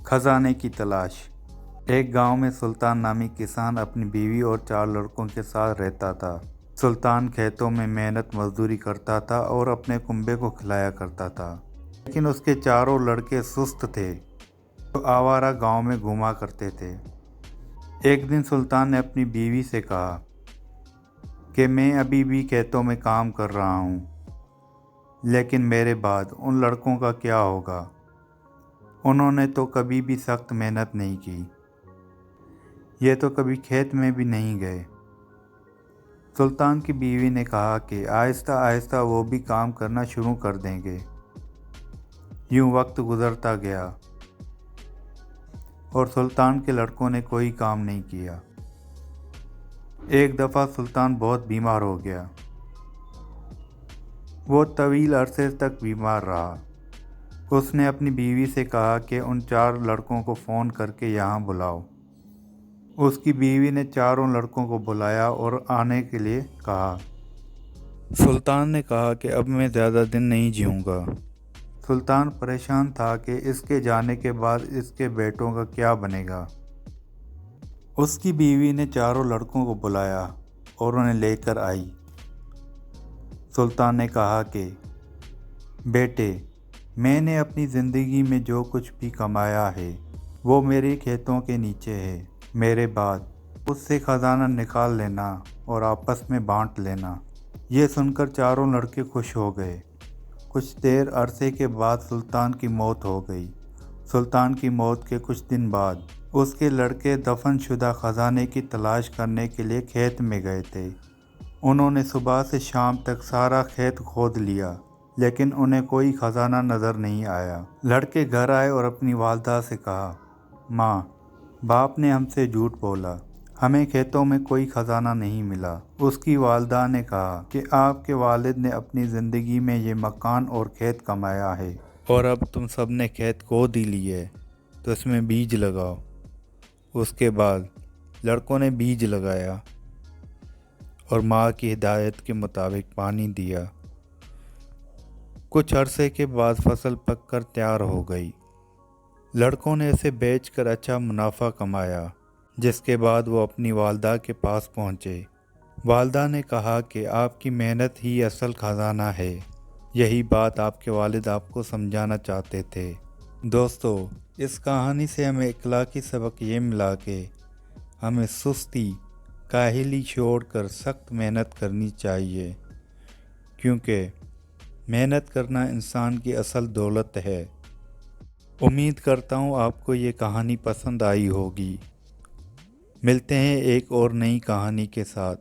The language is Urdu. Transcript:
خزانے کی تلاش۔ ایک گاؤں میں سلطان نامی کسان اپنی بیوی اور 4 لڑکوں کے ساتھ رہتا تھا۔ سلطان کھیتوں میں محنت مزدوری کرتا تھا اور اپنے کنبے کو کھلایا کرتا تھا، لیکن اس کے چاروں لڑکے سست تھے جو آوارہ گاؤں میں گھوما کرتے تھے۔ ایک دن سلطان نے اپنی بیوی سے کہا کہ میں ابھی بھی کھیتوں میں کام کر رہا ہوں، لیکن میرے بعد ان لڑکوں کا کیا ہوگا؟ انہوں نے تو کبھی بھی سخت محنت نہیں کی، یہ تو کبھی کھیت میں بھی نہیں گئے۔ سلطان کی بیوی نے کہا کہ آہستہ آہستہ وہ بھی کام کرنا شروع کر دیں گے۔ یوں وقت گزرتا گیا اور سلطان کے لڑکوں نے کوئی کام نہیں کیا۔ ایک دفعہ سلطان بہت بیمار ہو گیا۔ وہ طویل عرصے تک بیمار رہا۔ اس نے اپنی بیوی سے کہا کہ ان 4 لڑکوں کو فون کر کے یہاں بلاؤ۔ اس کی بیوی نے 4 لڑکوں کو بلایا اور آنے کے لیے کہا۔ سلطان نے کہا کہ اب میں زیادہ دن نہیں جیوں گا۔ سلطان پریشان تھا کہ اس کے جانے کے بعد اس کے بیٹوں کا کیا بنے گا۔ اس کی بیوی نے 4 لڑکوں کو بلایا اور انہیں لے کر آئی۔ سلطان نے کہا کہ بیٹے، میں نے اپنی زندگی میں جو کچھ بھی کمایا ہے وہ میرے کھیتوں کے نیچے ہے، میرے بعد اس سے خزانہ نکال لینا اور آپس میں بانٹ لینا۔ یہ سن کر 4 لڑکے خوش ہو گئے۔ کچھ دیر عرصے کے بعد سلطان کی موت ہو گئی۔ سلطان کی موت کے کچھ دن بعد اس کے لڑکے دفن شدہ خزانے کی تلاش کرنے کے لیے کھیت میں گئے تھے۔ انہوں نے صبح سے شام تک سارا کھیت کھود لیا، لیکن انہیں کوئی خزانہ نظر نہیں آیا۔ لڑکے گھر آئے اور اپنی والدہ سے کہا، ماں، باپ نے ہم سے جھوٹ بولا، ہمیں کھیتوں میں کوئی خزانہ نہیں ملا۔ اس کی والدہ نے کہا کہ آپ کے والد نے اپنی زندگی میں یہ مکان اور کھیت کمایا ہے، اور اب تم سب نے کھیت کھود ہی لیے تو اس میں بیج لگاؤ۔ اس کے بعد لڑکوں نے بیج لگایا اور ماں کی ہدایت کے مطابق پانی دیا۔ کچھ عرصے کے بعد فصل پک کر تیار ہو گئی۔ لڑکوں نے اسے بیچ کر اچھا منافع کمایا، جس کے بعد وہ اپنی والدہ کے پاس پہنچے۔ والدہ نے کہا کہ آپ کی محنت ہی اصل خزانہ ہے، یہی بات آپ کے والد آپ کو سمجھانا چاہتے تھے۔ دوستو، اس کہانی سے ہمیں اخلاقی سبق یہ ملا کہ ہمیں سستی، کاہلی چھوڑ کر سخت محنت کرنی چاہیے، کیونکہ محنت کرنا انسان کی اصل دولت ہے۔ امید کرتا ہوں آپ کو یہ کہانی پسند آئی ہوگی۔ ملتے ہیں ایک اور نئی کہانی کے ساتھ۔